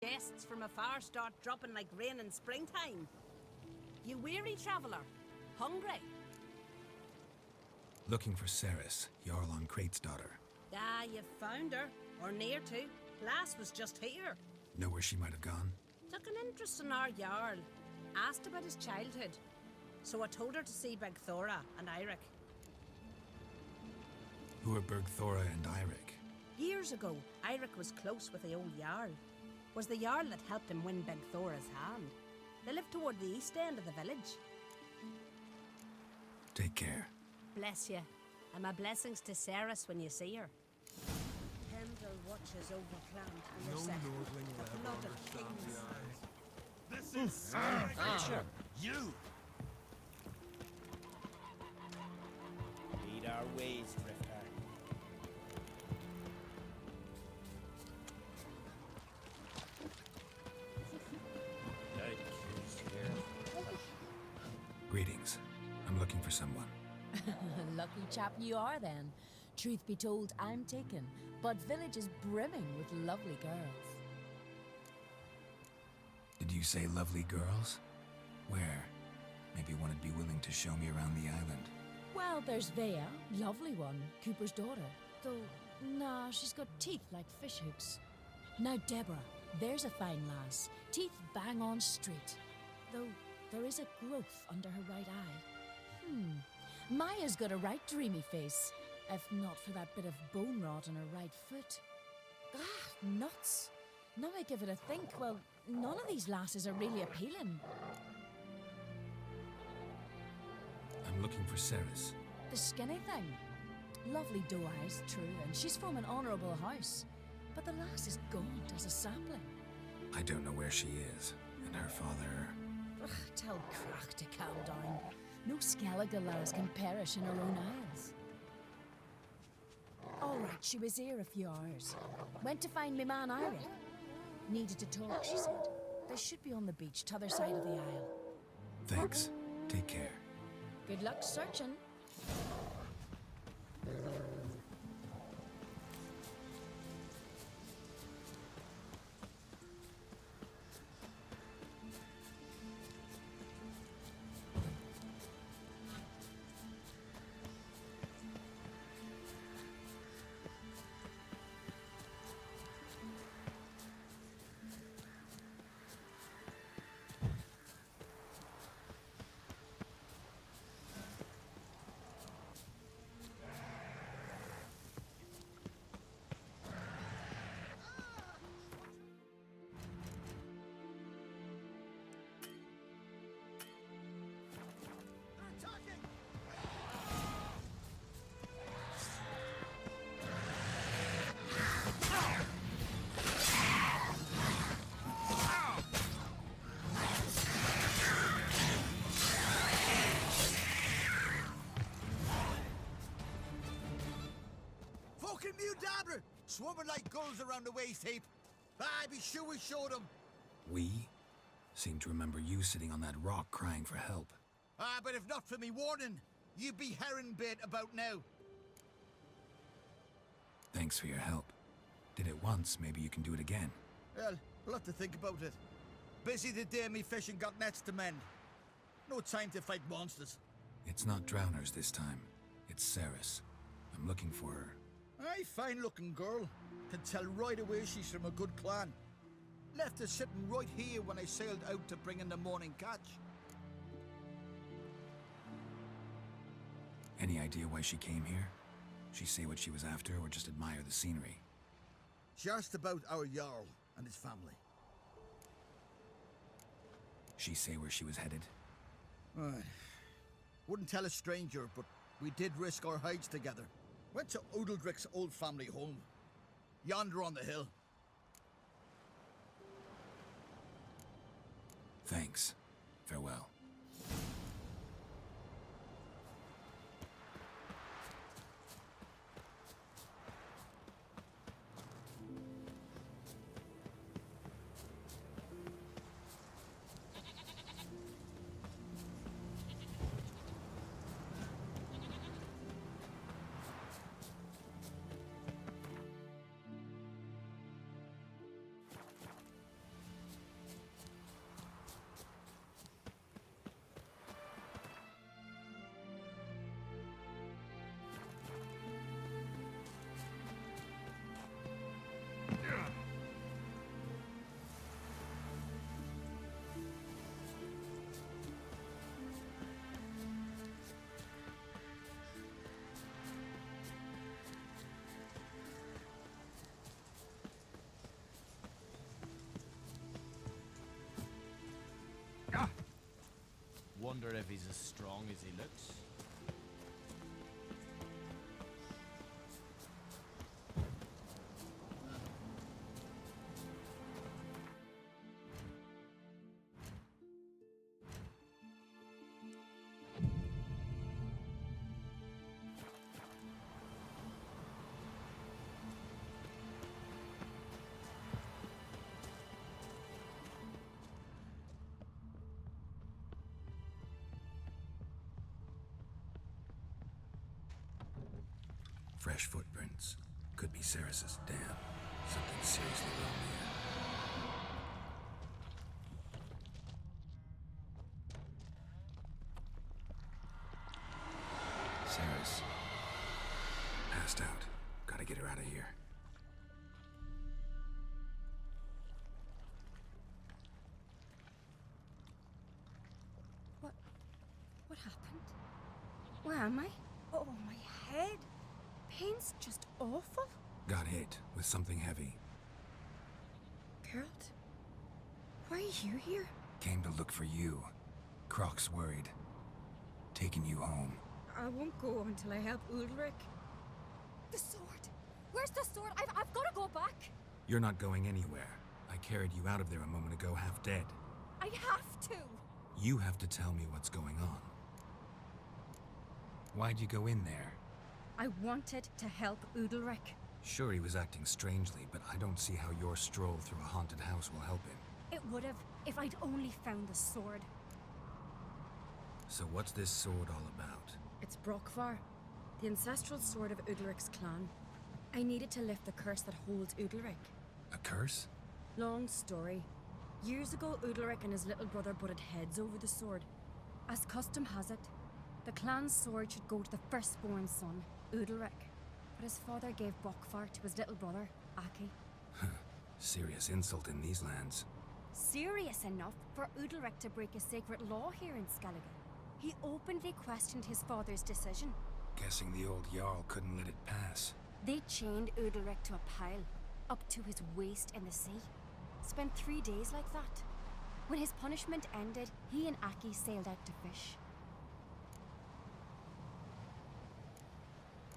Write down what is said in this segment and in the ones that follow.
chests from afar start dropping like rain in springtime. You weary traveller? Hungry? Looking for Ceres, Jarl on Crate's daughter. Ah, you've found her. Or near to. Lass was just here. Know where she might have gone? Took an interest in our Jarl. Asked about his childhood. So I told her to see Bergthora and Eirik. Who are Bergthora and Eirik? Years ago, Eirik was close with the old Jarl. Was the Jarl that helped him win Bergthora's hand. They lived toward the east end of the village. Take care. Bless you. And my blessings to Ceres when you see her. Tendril watches over Clan and No set Nordling will the ever blood of understand kings. the eyes. This is Archer! You! Lead our ways, Drifter. Yike is here. Greetings. I'm looking for someone. Lucky chap you are then. Truth be told, I'm taken, but village is brimming with lovely girls. Did you say lovely girls? Where? Maybe one would be willing to show me around the island. Well, there's Vea, lovely one, Cooper's daughter. Though, nah, she's got teeth like fish hooks. Now Deborah, there's a fine lass, teeth bang on straight. Though, there is a growth under her right eye. Maya's got a right dreamy face, if not for that bit of bone rot on her right foot. Ah, nuts. Now I give it a think, well, none of these lasses are really appealing. I'm looking for Ceres. The skinny thing. Lovely doe eyes, true, and she's from an honourable house. But the lass is gaunt as a sapling. I don't know where she is, and her father... Ugh, tell Crack to calm down. No Skellige lass can perish in her own isles. All right, she was here a few hours. Went to find me man Eirik. Needed to talk, she said. They should be on the beach, t'other side of the isle. Thanks. Take care. Good luck searching. Swarming like gulls around the waist heap. I'd be sure we showed them. We? Seem to remember you sitting on that rock crying for help. But if not for me warning, you'd be herring bait about now. Thanks for your help. Did it once, maybe you can do it again. Well, we'll have to think about it. Busy today, me fishing got nets to mend. No time to fight monsters. It's not drowners this time. It's Ceres. I'm looking for her. Aye, fine-looking girl. Can tell right away she's from a good clan. Left her sitting right here when I sailed out to bring in the morning catch. Any idea why she came here? She say what she was after or just admire the scenery? She asked about our Jarl and his family. She say where she was headed? Wouldn't tell a stranger, but we did risk our hides together. Went to Odeldrick's old family home. Yonder on the hill. Thanks. Farewell. Wonder if he's as strong as he looks. Fresh footprints. Could be Ceres's dam. Something seriously wrong here. Ceres. Passed out. Gotta get her out of here. What happened? Where am I? Oh, my head. Pain's just awful. Got hit with something heavy. Geralt, why are you here? Came to look for you. Croc's worried. Taking you home. I won't go until I help Ulrich. The sword! Where's the sword? I've got to go back! You're not going anywhere. I carried you out of there a moment ago half dead. I have to! You have to tell me what's going on. Why'd you go in there? I wanted to help Ulrich. Sure, he was acting strangely, but I don't see how your stroll through a haunted house will help him. It would have if I'd only found the sword. So what's this sword all about? It's Brokvar, the ancestral sword of Udalric's clan. I needed to lift the curse that holds Udalric. A curse? Long story. Years ago, Udalric and his little brother butted heads over the sword. As custom has it, the clan's sword should go to the firstborn son, Udalric. But his father gave Brokvar to his little brother, Aki. Serious insult in these lands. Serious enough for Udalric to break a sacred law here in Skellige. He openly questioned his father's decision. Guessing the old Jarl couldn't let it pass. They chained Udalric to a pile, up to his waist in the sea. Spent 3 days like that. When his punishment ended, he and Aki sailed out to fish.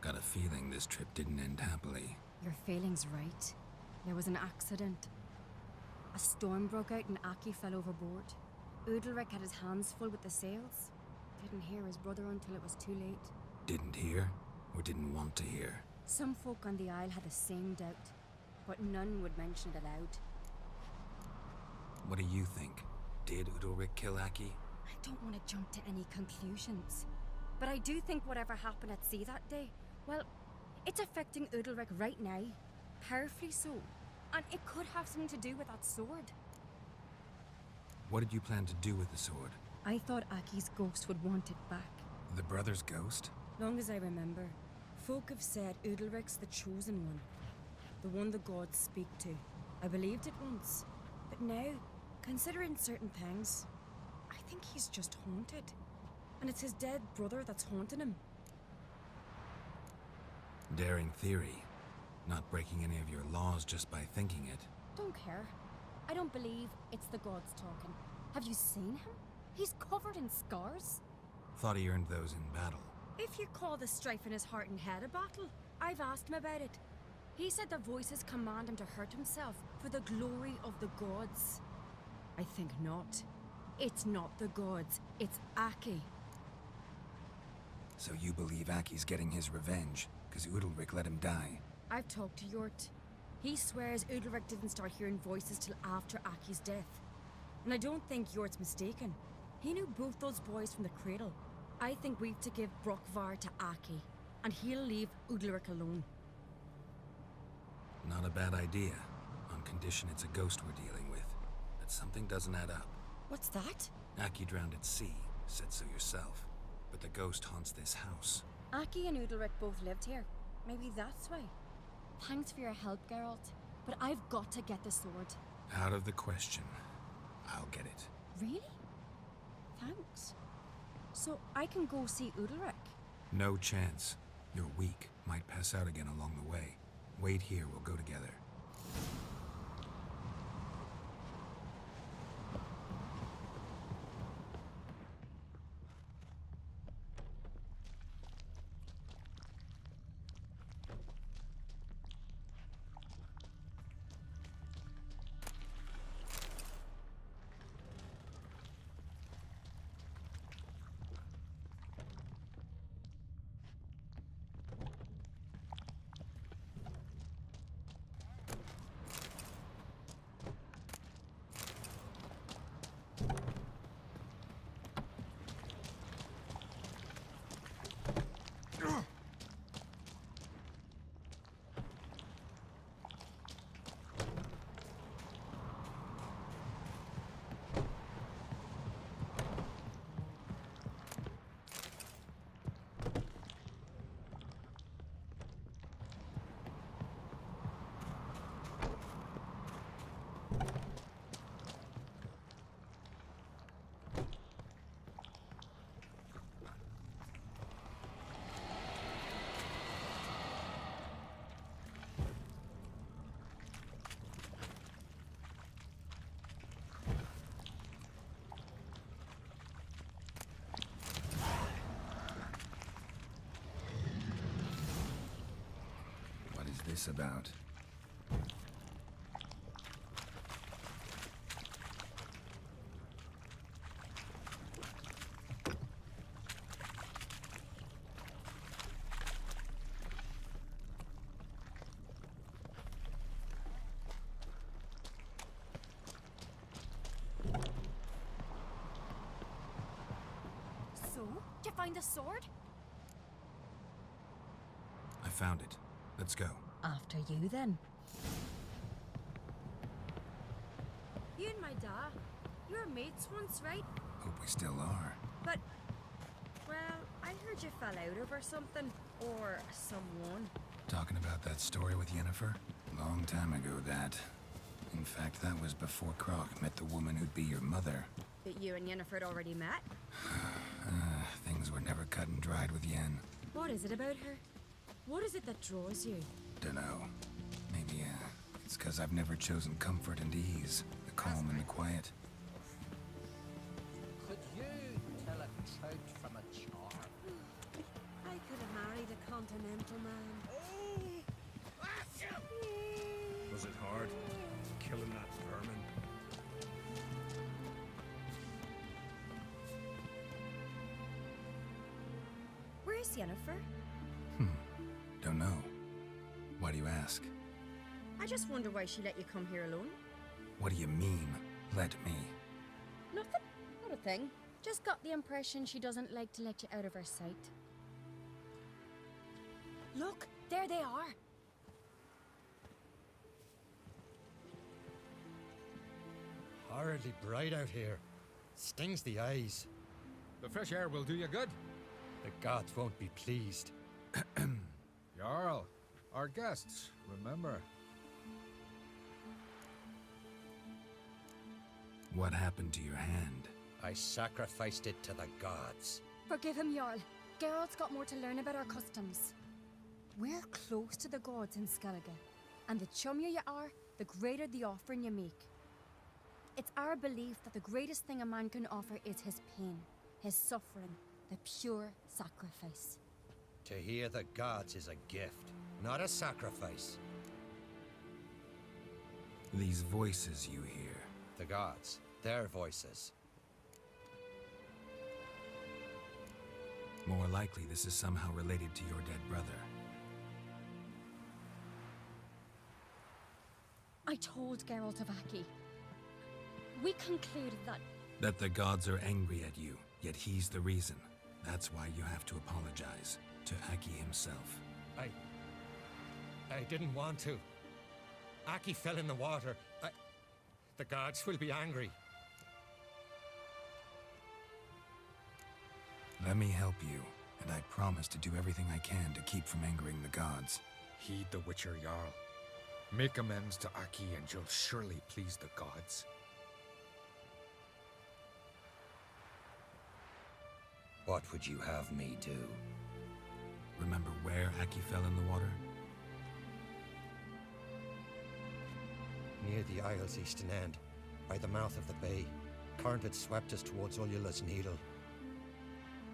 Got a feeling this trip didn't end happily. Your feeling's right. There was an accident. A storm broke out and Aki fell overboard. Udalric had his hands full with the sails. Didn't hear his brother until it was too late. Didn't hear, or didn't want to hear? Some folk on the Isle had the same doubt, but none would mention it aloud. What do you think? Did Udalric kill Aki? I don't want to jump to any conclusions, but I do think whatever happened at sea that day, well, it's affecting Udalric right now, powerfully so, and it could have something to do with that sword. What did you plan to do with the sword? I thought Aki's ghost would want it back. The brother's ghost? Long as I remember, folk have said Udalric's the chosen one, the one the gods speak to. I believed it once, but now, considering certain things, I think he's just haunted. And it's his dead brother that's haunting him. Daring theory. Not breaking any of your laws just by thinking it. Don't care. I don't believe it's the gods talking. Have you seen him? He's covered in scars. Thought he earned those in battle. If you call the strife in his heart and head a battle, I've asked him about it. He said the voices command him to hurt himself for the glory of the gods. I think not. It's not the gods, it's Aki. So you believe Aki's getting his revenge, because Udalric let him die? I've talked to Yort. He swears Udalric didn't start hearing voices till after Aki's death. And I don't think Yort's mistaken. He knew both those boys from the cradle. I think we've to give Brokvar to Aki, and he'll leave Udalric alone. Not a bad idea, on condition it's a ghost we're dealing with. But something doesn't add up. What's that? Aki drowned at sea, said so yourself. But the ghost haunts this house. Aki and Udalric both lived here. Maybe that's why. Thanks for your help, Geralt. But I've got to get the sword. Out of the question. I'll get it. Really? Thanks. So I can go see Udalric? No chance. You're weak. Might pass out again along the way. Wait here, we'll go together. this about? So, did you find the sword? I found it. Let's go. After you, then. You and my dad, you were mates once, right? Hope we still are. But, well, I heard you fell out over something. Or someone. Talking about that story with Yennefer? Long time ago, that. In fact, that was before Croc met the woman who'd be your mother. That you and Yennefer had already met? Things were never cut and dried with Yen. What is it about her? What is it that draws you? Dunno. Maybe, it's 'cause I've never chosen comfort and ease. The calm and the quiet. Could you tell a trout from a char? I could have married a continental man. Was it hard? Killing that vermin? Where's Yennefer? Don't know. Why do you ask? I just wonder why she let you come here alone. What do you mean, let me? Nothing. Not a thing. Just got the impression she doesn't like to let you out of her sight. Look, there they are. Horridly bright out here. Stings the eyes. The fresh air will do you good. The gods won't be pleased. Jarl, our guests, remember. What happened to your hand? I sacrificed it to the gods. Forgive him, Jarl. Geralt's got more to learn about our customs. We're close to the gods in Skellige, and the chummier you are, the greater the offering you make. It's our belief that the greatest thing a man can offer is his pain, his suffering, the pure sacrifice. To hear the gods is a gift, not a sacrifice. These voices you hear. The gods, their voices. More likely this is somehow related to your dead brother. I told Geralt of Aki. We concluded that That the gods are angry at you, yet he's the reason. That's why you have to apologize to Aki himself. I didn't want to. Aki fell in the water. The gods will be angry. Let me help you, and I promise to do everything I can to keep from angering the gods. Heed the Witcher Jarl. Make amends to Aki and you'll surely please the gods. What would you have me do? Remember where Aki fell in the water? Near the Isle's eastern end, by the mouth of the bay. Current had swept us towards Ullula's Needle.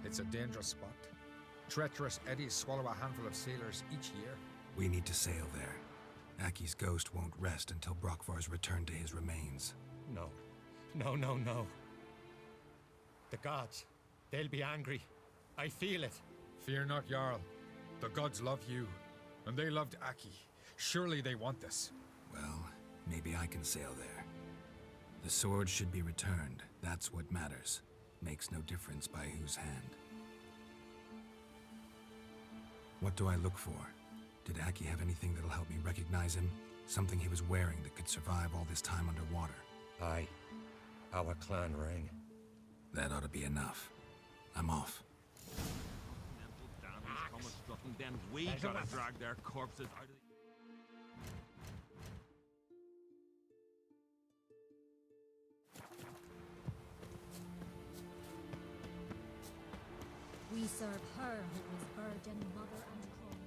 It's a dangerous spot. Treacherous eddies swallow a handful of sailors each year. We need to sail there. Aki's ghost won't rest until Brokvar's returned to his remains. No. No, no, no. The gods, they'll be angry. I feel it. Fear not, Jarl. The gods love you, and they loved Aki. Surely they want this. Well, maybe I can sail there. The sword should be returned. That's what matters. Makes no difference by whose hand. What do I look for? Did Aki have anything that'll help me recognize him? Something he was wearing that could survive all this time underwater? Aye. Our clan ring. That ought to be enough. I'm off. Then we gotta drag their corpses out of the... We serve her who was virgin, mother, and crone.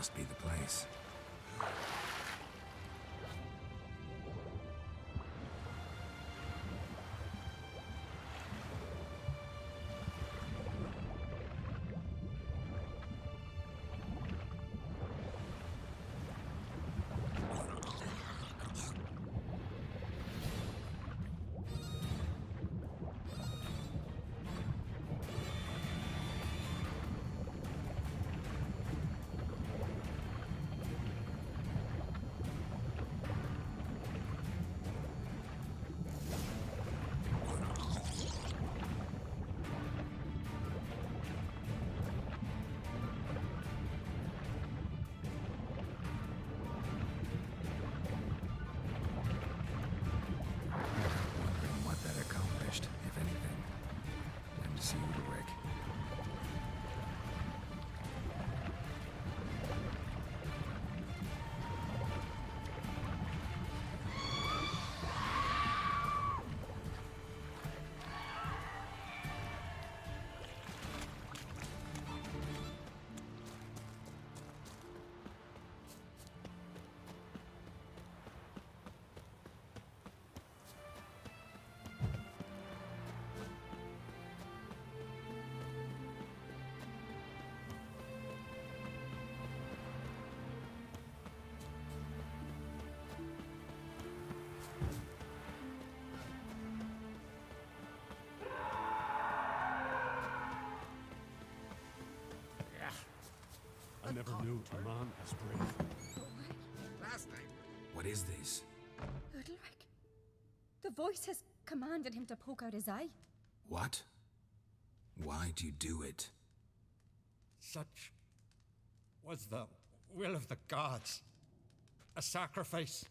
must be the place. Wondering what that accomplished, if anything. Time to see Udalric. I never knew a man as brave. Last night. What is this? Udalric. The voice has commanded him to poke out his eye. What? Why do you do it? Such was the will of the gods. A sacrifice